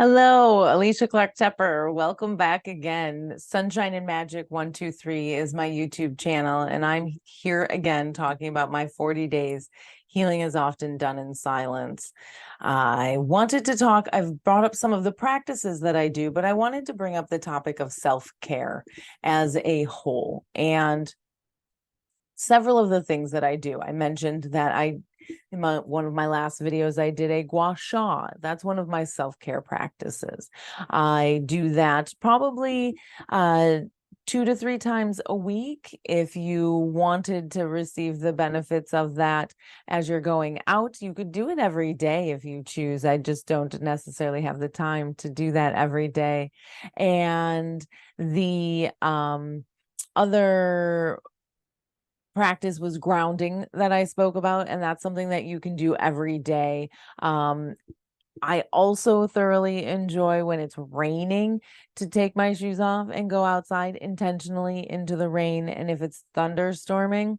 Hello, Alicia Clark-Teper. Welcome back again. Sunshine and Magic 123 is my YouTube channel, and I'm here again talking about my 40 days. Healing is often done in silence. I wanted to talk, I've brought up some of the practices that I do, but I wanted to bring up the topic of self-care as a whole. And several of the things that I do. I mentioned that in one of my last videos, I did a gua sha. That's one of my self-care practices. I do that probably 2 to 3 times a week. If you wanted to receive the benefits of that as you're going out, you could do it every day if you choose. I just don't necessarily have the time to do that every day. And the other practice was grounding that I spoke about, and that's something that you can do every day. I also thoroughly enjoy when it's raining to take my shoes off and go outside intentionally into the rain. And if it's thunderstorming,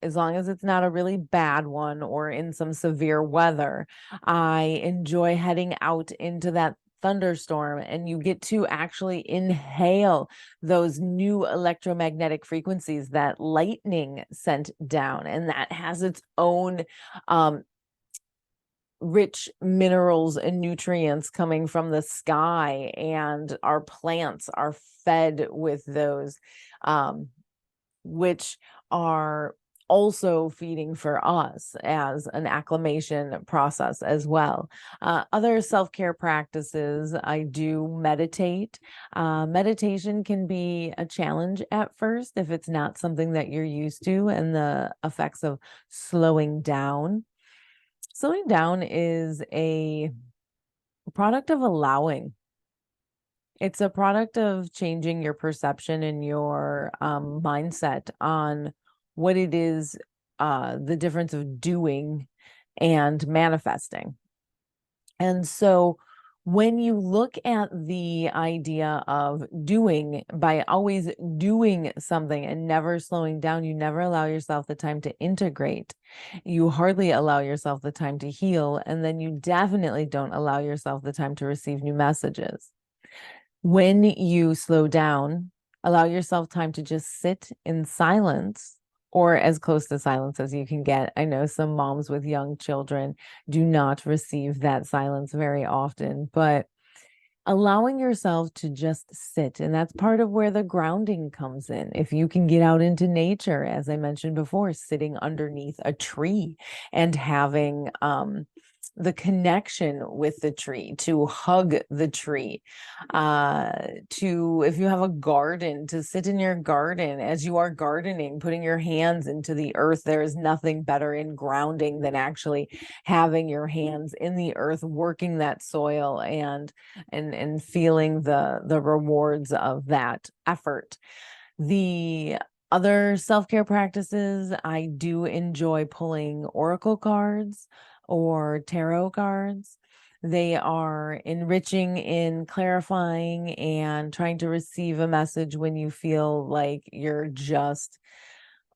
as long as it's not a really bad one or in some severe weather, I enjoy heading out into that thunderstorm, and you get to actually inhale those new electromagnetic frequencies that lightning sent down, and that has its own rich minerals and nutrients coming from the sky, and our plants are fed with those, which are also feeding for us as an acclimation process as well. Other self-care practices, I do meditate. Meditation can be a challenge at first if it's not something that you're used to, and the effects of slowing down. Slowing down is a product of allowing. It's a product of changing your perception and your mindset on what it is, the difference of doing and manifesting. And so when you look at the idea of doing, by always doing something and never slowing down, you never allow yourself the time to integrate. You hardly allow yourself the time to heal, and then you definitely don't allow yourself the time to receive new messages. When you slow down, allow yourself time to just sit in silence, or as close to silence as you can get. I know some moms with young children do not receive that silence very often, but allowing yourself to just sit. And that's part of where the grounding comes in. If you can get out into nature, as I mentioned before, sitting underneath a tree and having the connection with the tree, to hug the tree, if you have a garden, to sit in your garden as you are gardening, putting your hands into the earth. There is nothing better in grounding than actually having your hands in the earth, working that soil, and feeling the rewards of that effort. The other self-care practices, I do enjoy pulling oracle cards or tarot cards. They are enriching in clarifying and trying to receive a message when you feel like you're just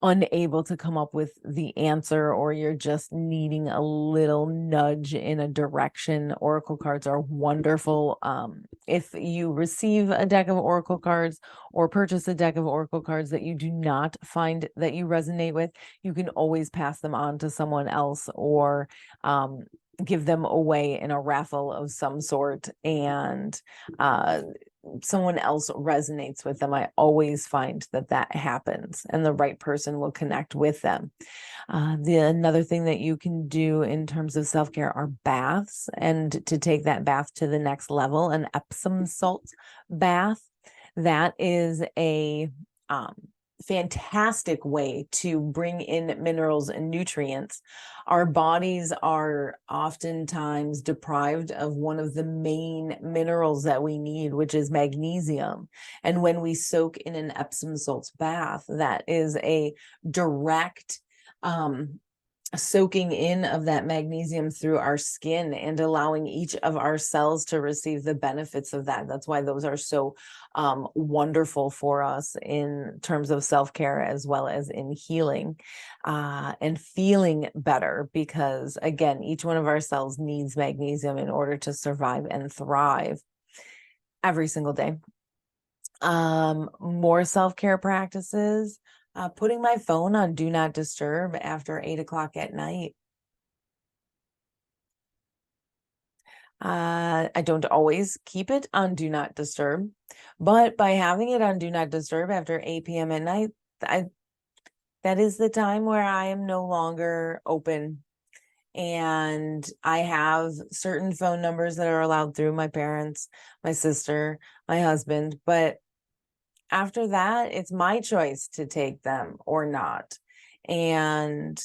unable to come up with the answer, or you're just needing a little nudge in a direction. Oracle cards are wonderful. If you receive a deck of oracle cards or purchase a deck of oracle cards that you do not find that you resonate with, you can always pass them on to someone else, or give them away in a raffle of some sort, and someone else resonates with them. I always find that happens, and the right person will connect with them. Another thing that you can do in terms of self-care are baths, and to take that bath to the next level, an Epsom salt bath. That is a fantastic way to bring in minerals and nutrients. Our bodies are oftentimes deprived of one of the main minerals that we need, which is magnesium. And when we soak in an Epsom salts bath, that is a direct soaking in of that magnesium through our skin and allowing each of our cells to receive the benefits of that. That's why those are so wonderful for us in terms of self-care as well as in healing and feeling better, because again, each one of our cells needs magnesium in order to survive and thrive every single day. More self-care practices. Putting my phone on do not disturb after 8 o'clock at night. I don't always keep it on do not disturb, but by having it on do not disturb after 8 p.m. at night, that is the time where I am no longer open. And I have certain phone numbers that are allowed through my parents, my sister, my husband, but after that, it's my choice to take them or not. And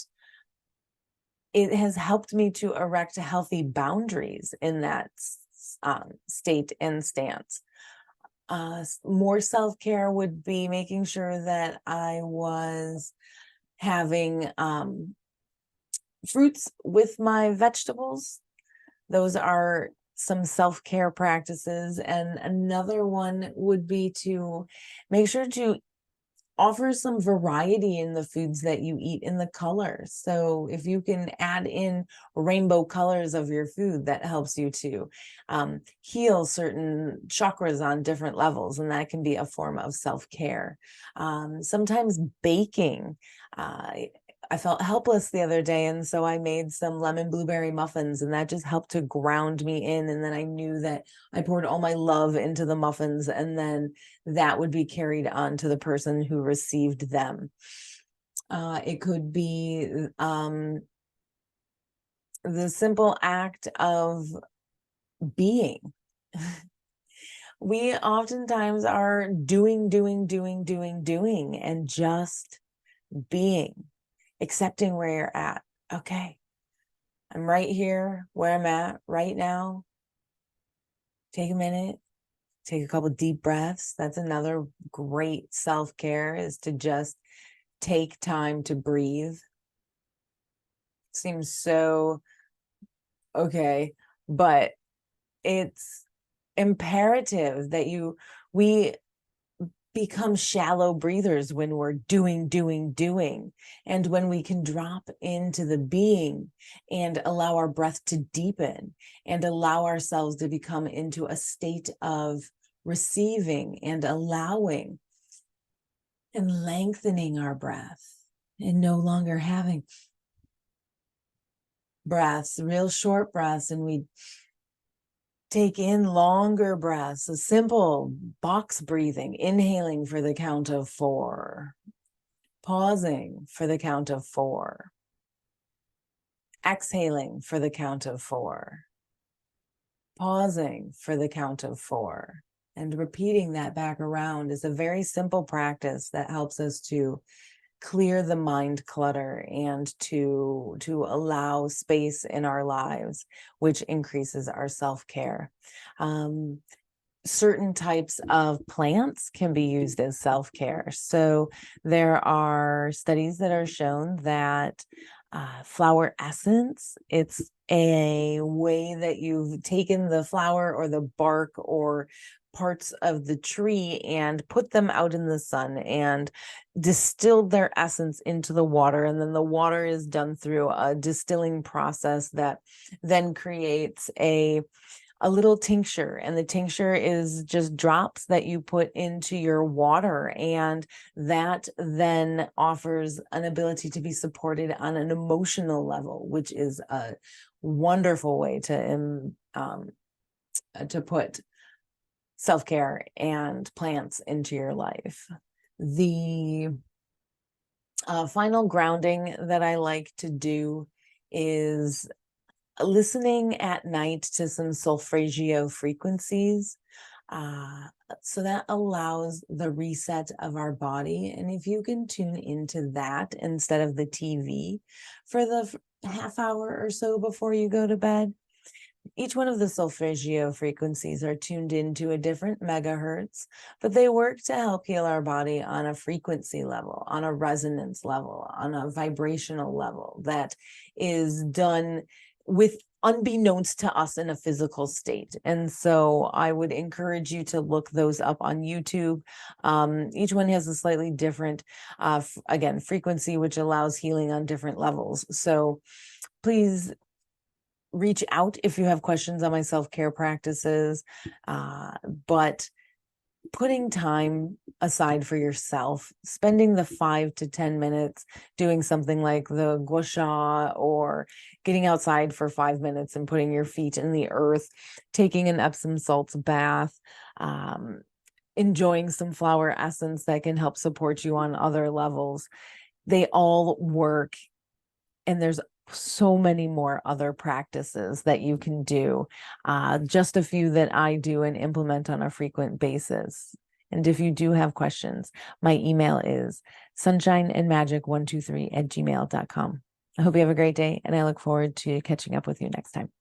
it has helped me to erect healthy boundaries in that state and stance. More self-care would be making sure that I was having fruits with my vegetables. Those are some self-care practices. And another one would be to make sure to offer some variety in the foods that you eat, in the colors. So if you can add in rainbow colors of your food, that helps you to heal certain chakras on different levels, and that can be a form of self-care. Sometimes baking. I felt helpless the other day, and so I made some lemon blueberry muffins, and that just helped to ground me in. And then I knew that I poured all my love into the muffins, and then that would be carried on to the person who received them. It could be the simple act of being. We oftentimes are doing, and just being. Accepting where you're at. Okay, I'm right here where I'm at right now. Take a minute, take a couple deep breaths. That's another great self-care, is to just take time to breathe. Seems so okay, but it's imperative that we become shallow breathers when we're doing. And when we can drop into the being and allow our breath to deepen and allow ourselves to become into a state of receiving and allowing and lengthening our breath and no longer having breaths, real short breaths, and we take in longer breaths, a simple box breathing, inhaling for the count of 4, pausing for the count of 4, exhaling for the count of 4, pausing for the count of 4, and repeating that back around is a very simple practice that helps us to clear the mind clutter and to allow space in our lives, which increases our self-care. Certain types of plants can be used as self-care. So there are studies that are shown that flower essence, it's a way that you've taken the flower or the bark or parts of the tree and put them out in the sun and distilled their essence into the water, and then the water is done through a distilling process that then creates a little tincture, and the tincture is just drops that you put into your water, and that then offers an ability to be supported on an emotional level, which is a wonderful way to put self-care and plants into your life. The final grounding that I like to do is listening at night to some solfeggio frequencies. So that allows the reset of our body. And if you can tune into that instead of the TV for the half hour or so before you go to bed, Each one of the solfeggio frequencies are tuned into a different megahertz, but they work to help heal our body on a frequency level, on a resonance level, on a vibrational level that is done with unbeknownst to us in a physical state. And so I would encourage you to look those up on YouTube. Each one has a slightly different, again, frequency, which allows healing on different levels. So please reach out if you have questions on my self-care practices, but putting time aside for yourself, spending the 5 to 10 minutes doing something like the gua sha, or getting outside for 5 minutes and putting your feet in the earth, taking an Epsom salts bath, enjoying some flower essence that can help support you on other levels. They all work, and there's so many more other practices that you can do. Just a few that I do and implement on a frequent basis. And if you do have questions, my email is sunshineandmagic123@gmail.com. I hope you have a great day, and I look forward to catching up with you next time.